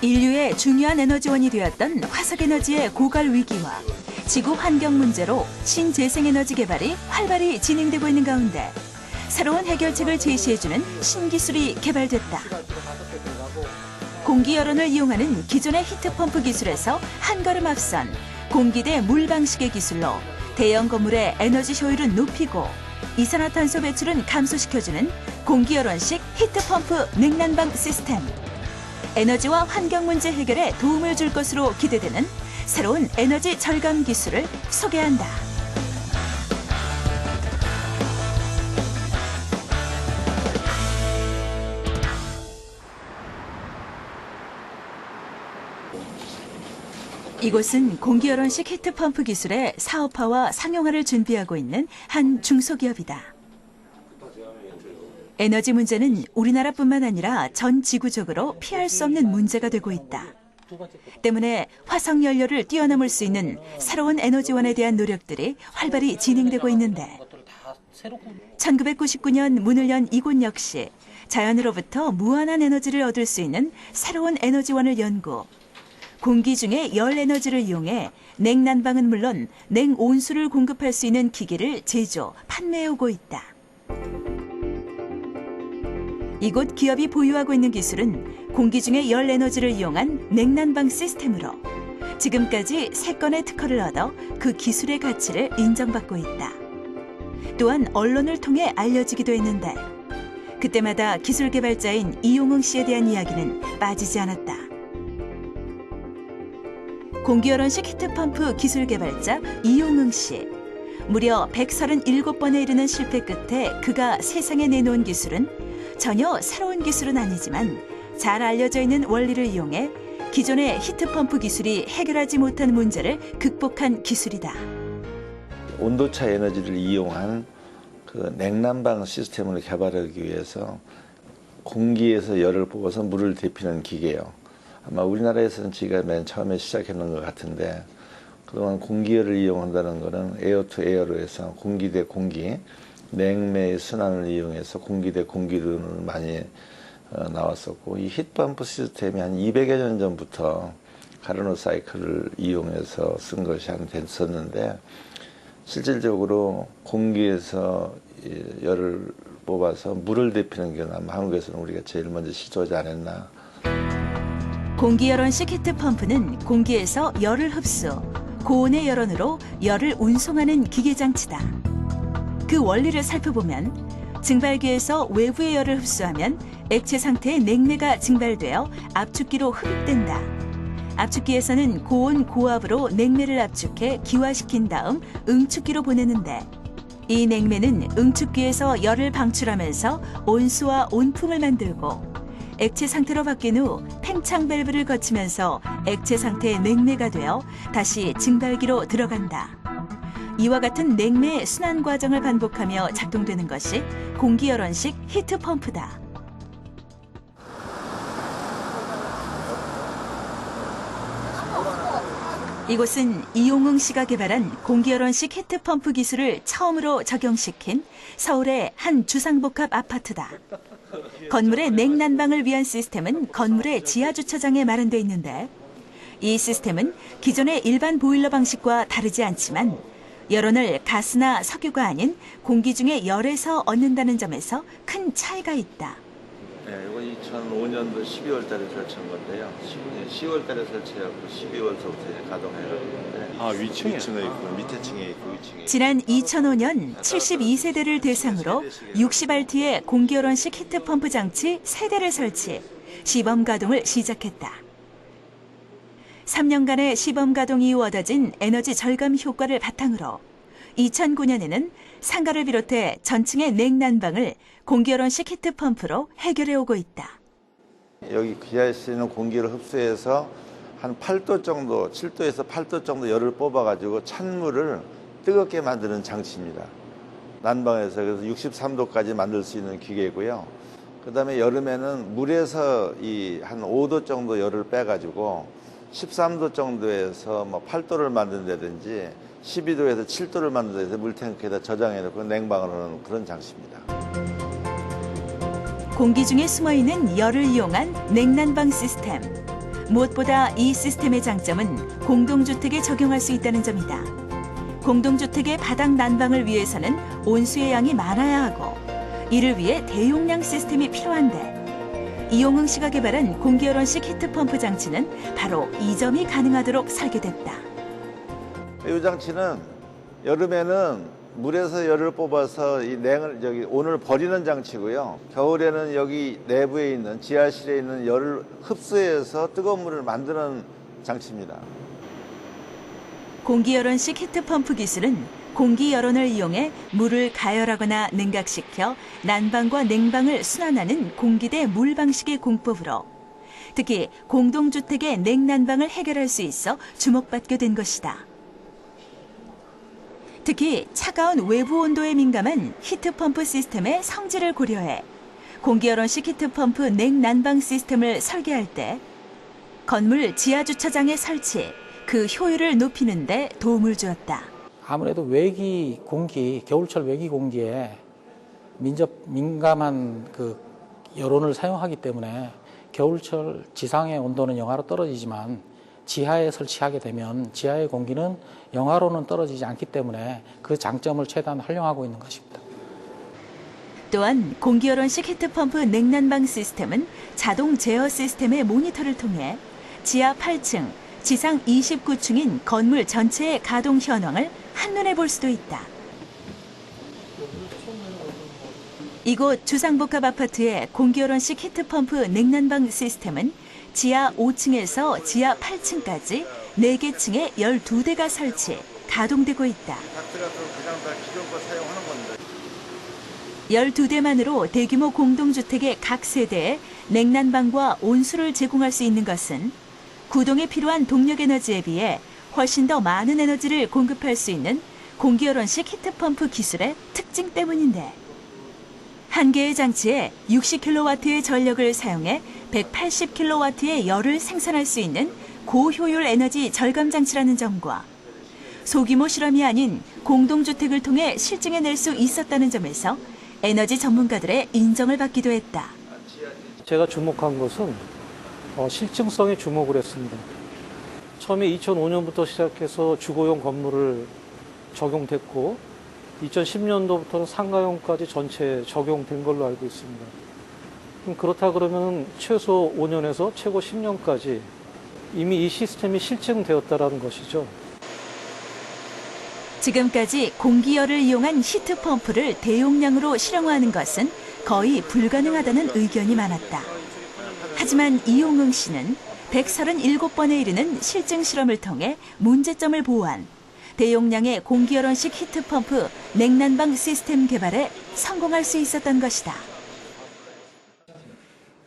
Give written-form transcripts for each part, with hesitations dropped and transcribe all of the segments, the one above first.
인류의 중요한 에너지원이 되었던 화석에너지의 고갈 위기와 지구 환경 문제로 신재생에너지 개발이 활발히 진행되고 있는 가운데 새로운 해결책을 제시해주는 신기술이 개발됐다. 공기 열원을 이용하는 기존의 히트펌프 기술에서 한 걸음 앞선 공기 대 물 방식의 기술로 대형 건물의 에너지 효율은 높이고 이산화탄소 배출은 감소시켜주는 공기 열원식 히트펌프 냉난방 시스템. 에너지와 환경 문제 해결에 도움을 줄 것으로 기대되는 새로운 에너지 절감 기술을 소개한다. 이곳은 공기열원식 히트펌프 기술의 사업화와 상용화를 준비하고 있는 한 중소기업이다. 에너지 문제는 우리나라뿐만 아니라 전 지구적으로 피할 수 없는 문제가 되고 있다. 때문에 화석 연료를 뛰어넘을 수 있는 새로운 에너지원에 대한 노력들이 활발히 진행되고 있는데 1999년 문을 연 이곳 역시 자연으로부터 무한한 에너지를 얻을 수 있는 새로운 에너지원을 연구, 공기 중에 열 에너지를 이용해 냉난방은 물론 냉온수를 공급할 수 있는 기기를 제조, 판매해오고 있다. 이곳 기업이 보유하고 있는 기술은 공기 중의 열 에너지를 이용한 냉난방 시스템으로 지금까지 3건의 특허를 얻어 그 기술의 가치를 인정받고 있다. 또한 언론을 통해 알려지기도 했는데 그때마다 기술 개발자인 이용흥 씨에 대한 이야기는 빠지지 않았다. 공기열원식 히트펌프 기술 개발자 이용흥 씨. 무려 137번에 이르는 실패 끝에 그가 세상에 내놓은 기술은 전혀 새로운 기술은 아니지만 잘 알려져 있는 원리를 이용해 기존의 히트펌프 기술이 해결하지 못한 문제를 극복한 기술이다. 온도차 에너지를 이용한 그 냉난방 시스템을 개발하기 위해서 공기에서 열을 뽑아서 물을 데피는 기계예요. 아마 우리나라에서는 지가 맨 처음에 시작했는 것 같은데 그동안 공기열을 이용한다는 것은 에어 투 에어로 해서 공기 대 공기, 냉매의 순환을 이용해서 공기 대 공기로 많이 나왔었고 이 히트펌프 시스템이 한 200여 년 전부터 카르노 사이클을 이용해서 쓴 것이 한 됐었는데 실질적으로 공기에서 열을 뽑아서 물을 데피는 게 아마 한국에서는 우리가 제일 먼저 시도하지 않았나. 공기열원식 히트펌프는 공기에서 열을 흡수, 고온의 열원으로 열을 운송하는 기계장치다. 그 원리를 살펴보면 증발기에서 외부의 열을 흡수하면 액체 상태의 냉매가 증발되어 압축기로 흡입된다. 압축기에서는 고온 고압으로 냉매를 압축해 기화시킨 다음 응축기로 보내는데 이 냉매는 응축기에서 열을 방출하면서 온수와 온풍을 만들고 액체 상태로 바뀐 후 팽창 밸브를 거치면서 액체 상태의 냉매가 되어 다시 증발기로 들어간다. 이와 같은 냉매의 순환 과정을 반복하며 작동되는 것이 공기열원식 히트펌프다. 이곳은 이용흥 씨가 개발한 공기열원식 히트펌프 기술을 처음으로 적용시킨 서울의 한 주상복합 아파트다. 건물의 냉난방을 위한 시스템은 건물의 지하주차장에 마련되어 있는데 이 시스템은 기존의 일반 보일러 방식과 다르지 않지만 열원을 가스나 석유가 아닌 공기 중의 열에서 얻는다는 점에서 큰 차이가 있다. 네, 이건 2005년도 12월 달에 설치한 건데요. 10월 달에 설치하고 12월서부터 이제 가동해가는데 위층에 있고 밑에 층에 있고 위층에. 지난 2005년 72세대를 대상으로 60RT의 공기열원식 히트펌프 장치 3대를 설치, 시범 가동을 시작했다. 3년간의 시범 가동 이후 얻어진 에너지 절감 효과를 바탕으로 2009년에는 상가를 비롯해 전층의 냉난방을 공기열원식 히트펌프로 해결해 오고 있다. 여기 기아에 쓰이는 공기를 흡수해서 한 8도 정도, 7도에서 8도 정도 열을 뽑아가지고 찬물을 뜨겁게 만드는 장치입니다. 난방에서 그래서 63도까지 만들 수 있는 기계고요. 그 다음에 여름에는 물에서 한 5도 정도 열을 빼가지고 13도 정도에서 8도를 만든다든지 12도에서 7도를 만든다든지 물탱크에다 저장해놓고 냉방을 하는 그런 장치입니다. 공기 중에 숨어있는 열을 이용한 냉난방 시스템. 무엇보다 이 시스템의 장점은 공동주택에 적용할 수 있다는 점이다. 공동주택의 바닥 난방을 위해서는 온수의 양이 많아야 하고 이를 위해 대용량 시스템이 필요한데 이용흥 씨가 개발한 공기열원식 히트펌프 장치는 바로 이 점이 가능하도록 설계됐다. 이 장치는 여름에는 물에서 열을 뽑아서 이 냉을 온을 버리는 장치고요. 겨울에는 여기 내부에 있는 지하실에 있는 열을 흡수해서 뜨거운 물을 만드는 장치입니다. 공기열원식 히트펌프 기술은 공기열원을 이용해 물을 가열하거나 냉각시켜 난방과 냉방을 순환하는 공기대 물 방식의 공법으로 특히 공동주택의 냉난방을 해결할 수 있어 주목받게 된 것이다. 특히 차가운 외부 온도에 민감한 히트펌프 시스템의 성질을 고려해 공기열원식 히트펌프 냉난방 시스템을 설계할 때 건물 지하주차장의 설치, 그 효율을 높이는 데 도움을 주었다. 아무래도 외기 공기, 겨울철 외기 공기에 민감한 그 열온을 사용하기 때문에 겨울철 지상의 온도는 영하로 떨어지지만 지하에 설치하게 되면 지하의 공기는 영하로는 떨어지지 않기 때문에 그 장점을 최대한 활용하고 있는 것입니다. 또한 공기열원식 히트펌프 냉난방 시스템은 자동 제어 시스템의 모니터를 통해 지하 8층, 지상 29층인 건물 전체의 가동 현황을 한눈에 볼 수도 있다. 이곳 주상복합 아파트의 공기열원식 히트펌프 냉난방 시스템은 지하 5층에서 지하 8층까지 4개 층에 12대가 설치, 가동되고 있다. 닥트 같은 그냥 다 기존 거 사용하는 건데. 12대만으로 대규모 공동주택의 각 세대에 냉난방과 온수를 제공할 수 있는 것은 구동에 필요한 동력 에너지에 비해 훨씬 더 많은 에너지를 공급할 수 있는 공기열원식 히트펌프 기술의 특징 때문인데 한 개의 장치에 60kW의 전력을 사용해 180kW의 열을 생산할 수 있는 고효율 에너지 절감 장치라는 점과 소규모 실험이 아닌 공동주택을 통해 실증해낼 수 있었다는 점에서 에너지 전문가들의 인정을 받기도 했다. 제가 주목한 것은 실증성에 주목을 했습니다. 처음에 2005년부터 시작해서 주거용 건물을 적용됐고 2010년도부터는 상가용까지 전체 적용된 걸로 알고 있습니다. 그렇다 그러면 최소 5년에서 최고 10년까지 이미 이 시스템이 실증되었다는 것이죠. 지금까지 공기열을 이용한 히트펌프를 대용량으로 실용화하는 것은 거의 불가능하다는 의견이 많았다. 하지만 이용흥 씨는 137번에 이르는 실증 실험을 통해 문제점을 보완, 대용량의 공기열원식 히트펌프 냉난방 시스템 개발에 성공할 수 있었던 것이다.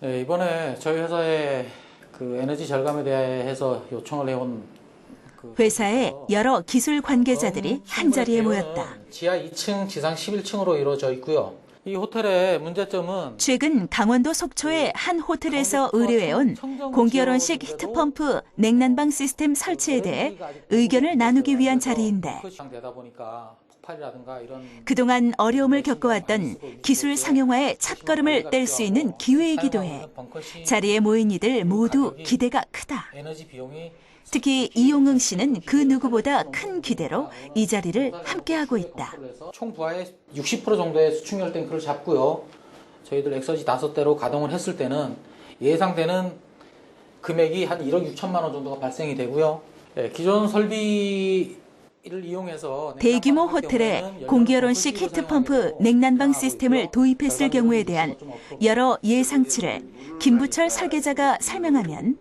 네, 이번에 저희 회사에 그 에너지 절감에 대해서 요청을 해온 회사의 여러 기술 관계자들이 한자리에 모였다. 지하 2층, 지상 11층으로 이루어져 있고요. 이 호텔의 문제점은 최근 강원도 속초의 한 호텔에서 의뢰해온 공기열원식 히트펌프 냉난방 시스템 설치에 대해 의견을 나누기 위한 자리인데 그동안 어려움을 겪어왔던 기술 상용화의 첫걸음을 뗄 수 있는 기회이기도 해 자리에 모인 이들 모두 기대가 크다. 특히 이용흥 씨는 그 누구보다 큰 기대로 이 자리를 함께하고 있다. 총 부하의 60% 정도의 수축열 탱크를 잡고요. 저희들 엑서지 5대로 가동을 했을 때는 예상되는 금액이 한 1억 6천만 원 정도가 발생이 되고요. 기존 설비를 이용해서 대규모 호텔에 공기열원식 히트펌프 냉난방 시스템을 도입했을 경우에 대한 여러 예상치를 김부철 설계자가 설명하면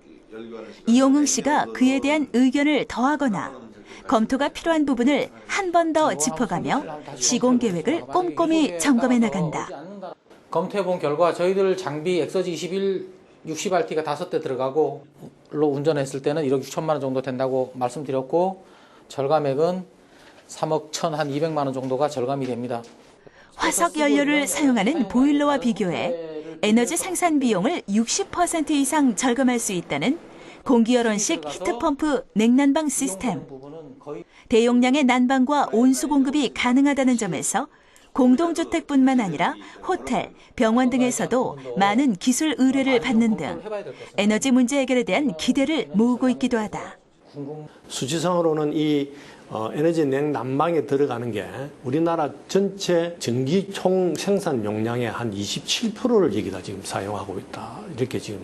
이용흥 씨가 그에 대한 의견을 더하거나 검토가 필요한 부분을 한 번 더 짚어가며 시공 계획을 꼼꼼히 점검해 나간다. 검토해본 결과 저희들 장비 엑서지 21 60RT가 5대 들어가고 로 운전했을 때는 1억 6천만 원 정도 된다고 말씀드렸고 절감액은 3억 1,200만 원 정도가 절감이 됩니다. 화석 연료를 사용하는 보일러와 비교해 에너지 생산 비용을 60% 이상 절감할 수 있다는 공기열원식 히트펌프 냉난방 시스템. 대용량의 난방과 온수 공급이 가능하다는 점에서 공동주택뿐만 아니라 호텔, 병원 등에서도 많은 기술 의뢰를 받는 등 에너지 문제 해결에 대한 기대를 모으고 있기도 하다. 수치상으로는 이 에너지 냉난방에 들어가는 게 우리나라 전체 전기 총 생산 용량의 한 27%를 여기다 지금 사용하고 있다. 이렇게 지금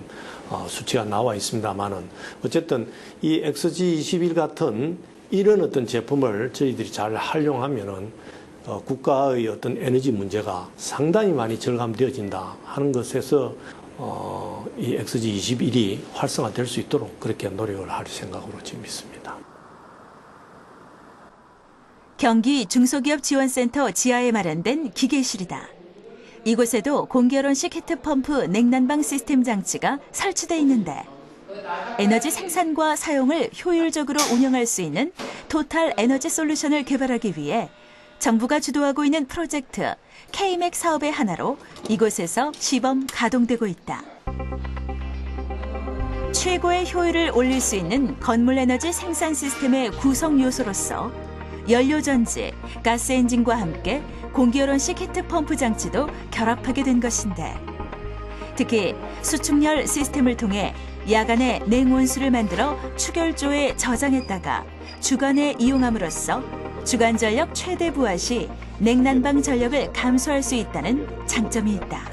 수치가 나와 있습니다만은 어쨌든 이 XG21 같은 이런 어떤 제품을 저희들이 잘 활용하면은 국가의 어떤 에너지 문제가 상당히 많이 절감되어진다 하는 것에서 이 XG21이 활성화될 수 있도록 그렇게 노력을 할 생각으로 지금 있습니다. 경기 중소기업지원센터 지하에 마련된 기계실이다. 이곳에도 공기열원식 히트펌프 냉난방 시스템 장치가 설치돼 있는데 에너지 생산과 사용을 효율적으로 운영할 수 있는 토탈 에너지 솔루션을 개발하기 위해 정부가 주도하고 있는 프로젝트 K-맥 사업의 하나로 이곳에서 시범 가동되고 있다. 최고의 효율을 올릴 수 있는 건물 에너지 생산 시스템의 구성 요소로서 연료전지, 가스 엔진과 함께 공기열원식 히트펌프 장치도 결합하게 된 것인데 특히 수축열 시스템을 통해 야간에 냉온수를 만들어 축열조에 저장했다가 주간에 이용함으로써 주간 전력 최대 부하 시 냉난방 전력을 감소할 수 있다는 장점이 있다.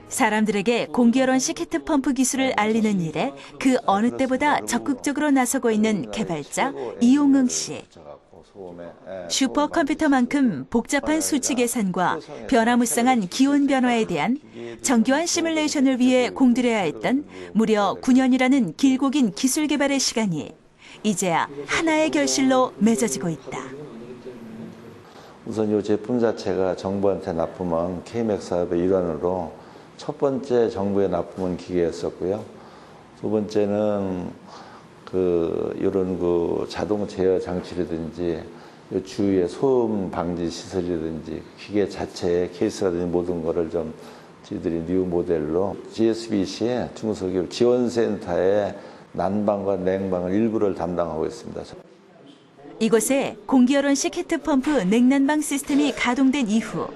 사람들에게 공기열원식 히트펌프 기술을 알리는 일에 그 어느 때보다 적극적으로 나서고 있는 개발자 이용응 씨. 슈퍼컴퓨터만큼 복잡한 수치 계산과 변화무쌍한 기온 변화에 대한 정교한 시뮬레이션을 위해 공들여야 했던 무려 9년이라는 길고 긴 기술 개발의 시간이 이제야 하나의 결실로 맺어지고 있다. 우선 이 제품 자체가 정부한테 납품한 K-맥 사업의 일환으로 첫 번째 정부에 납품한 기계였었고요. 두 번째는 이런 자동 제어 장치라든지 요 주위의 소음 방지 시설이라든지 기계 자체의 케이스라든지 모든 거를 좀 저희들이 뉴 모델로 GSBC의 중소기업 지원센터의 난방과 냉방을 일부를 담당하고 있습니다. 이곳에 공기열원식 히트펌프 냉난방 시스템이 가동된 이후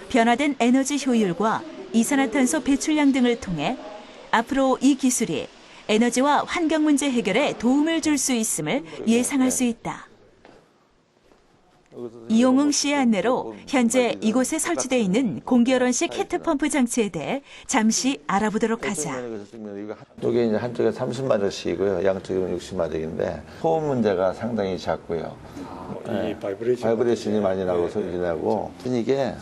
변화된 에너지 효율과 이산화탄소 배출량 등을 통해 앞으로 이 기술이 에너지와 환경 문제 해결에 도움을 줄 수 있음을 예상할 수 있다. 이용응 씨의 안내로 현재 이곳에 설치되어 있는 공기열원식 히트펌프 장치에 대해 잠시 알아보도록 하자. 이게 이제 한쪽에 30마력씩이고요. 양쪽에 60마력인데 소음 문제가 상당히 작고요. 바이브레이션이 많이 나고 소리 나고 이게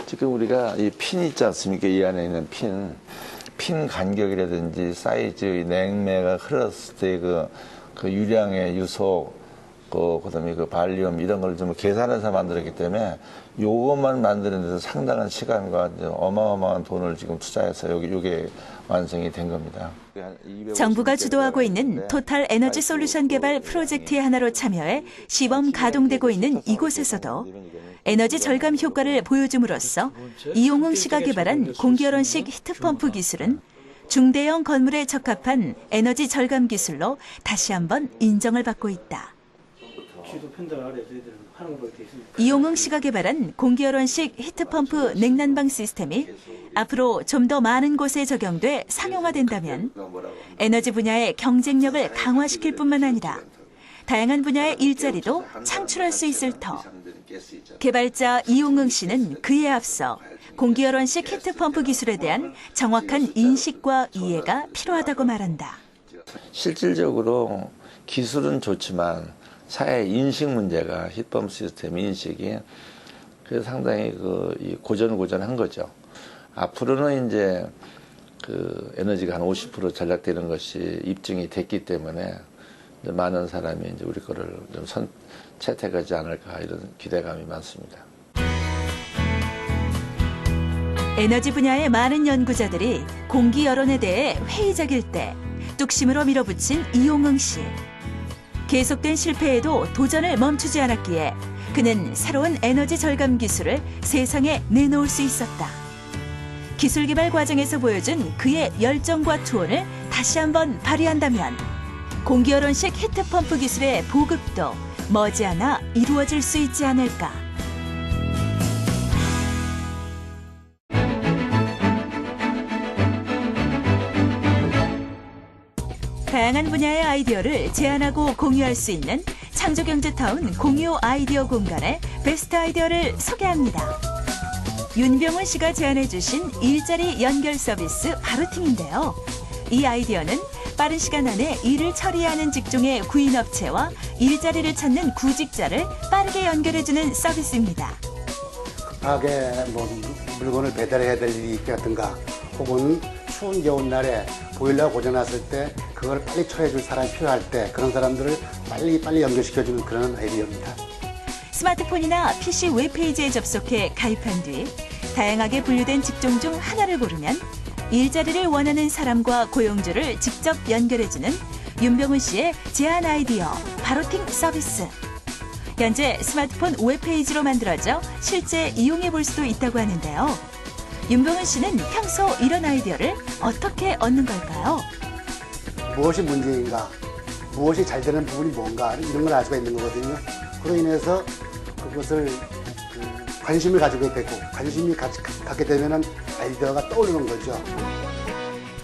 지금 우리가 이 핀 있지 않습니까? 이 안에 있는 핀 간격이라든지 사이즈, 냉매가 흘렀을 때 그 유량의 유속, 그다음에 발륨 이런 걸 좀 계산해서 만들었기 때문에 요것만 만드는 데서 상당한 시간과 어마어마한 돈을 지금 투자해서 요게 완성이 된 겁니다. 정부가 주도하고 있는 토탈 에너지 솔루션 개발 프로젝트의 하나로 참여해 시범 가동되고 있는 이곳에서도 에너지 절감 효과를 보여줌으로써 이용응 씨가 개발한 공기열원식 히트펌프 기술은 중대형 건물에 적합한 에너지 절감 기술로 다시 한번 인정을 받고 있다. 이용응 씨가 개발한 공기열원식 히트펌프 냉난방 시스템이 앞으로 좀 더 많은 곳에 적용돼 상용화된다면 에너지 분야의 경쟁력을 강화시킬 뿐만 아니라 다양한 분야의 일자리도 창출할 수 있을 터. 개발자 이용응 씨는 그에 앞서 공기열원식 히트펌프 기술에 대한 정확한 인식과 이해가 필요하다고 말한다. 실질적으로 기술은 좋지만 사회 인식 문제가 히트펌프 시스템 인식이 그래서 상당히 고전한 거죠. 앞으로는 이제 에너지가 한 50% 전략되는 것이 입증이 됐기 때문에 이제 많은 사람이 이제 우리 거를 좀 채택하지 않을까 이런 기대감이 많습니다. 에너지 분야의 많은 연구자들이 공기 여론에 대해 회의적일 때 뚝심으로 밀어붙인 이용응 씨. 계속된 실패에도 도전을 멈추지 않았기에 그는 새로운 에너지 절감 기술을 세상에 내놓을 수 있었다. 기술 개발 과정에서 보여준 그의 열정과 투혼을 다시 한번 발휘한다면 공기열원식 히트펌프 기술의 보급도 머지않아 이루어질 수 있지 않을까. 다양한 분야의 아이디어를 제안하고 공유할 수 있는 창조경제타운 공유 아이디어 공간의 베스트 아이디어를 소개합니다. 윤병훈 씨가 제안해주신 일자리 연결 서비스 바로팅인데요. 이 아이디어는 빠른 시간 안에 일을 처리하는 직종의 구인업체와 일자리를 찾는 구직자를 빠르게 연결해주는 서비스입니다. 급하게 물건을 배달해야 될 일이 있다든가 혹은 추운 겨울날에 보일러가 고장났을 때 그걸 빨리 처리해줄 사람이 필요할 때 그런 사람들을 빨리 연결시켜주는 그런 아이디어입니다. 스마트폰이나 PC 웹페이지에 접속해 가입한 뒤 다양하게 분류된 직종 중 하나를 고르면 일자리를 원하는 사람과 고용주를 직접 연결해주는 윤병훈 씨의 제안 아이디어 바로팅 서비스. 현재 스마트폰 웹페이지로 만들어져 실제 이용해 볼 수도 있다고 하는데요. 윤병훈 씨는 평소 이런 아이디어를 어떻게 얻는 걸까요? 무엇이 문제인가, 무엇이 잘 되는 부분이 뭔가 이런 걸 알 수가 있는 거거든요. 그로 인해서 그것을 관심을 가지게 되고 관심이 갖게 되면 아이디어가 떠오르는 거죠.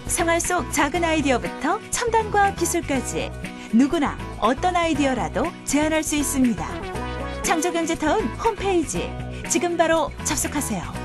생활 속 작은 아이디어부터 첨단과 기술까지 누구나 어떤 아이디어라도 제안할 수 있습니다. 창조경제타운 홈페이지 지금 바로 접속하세요.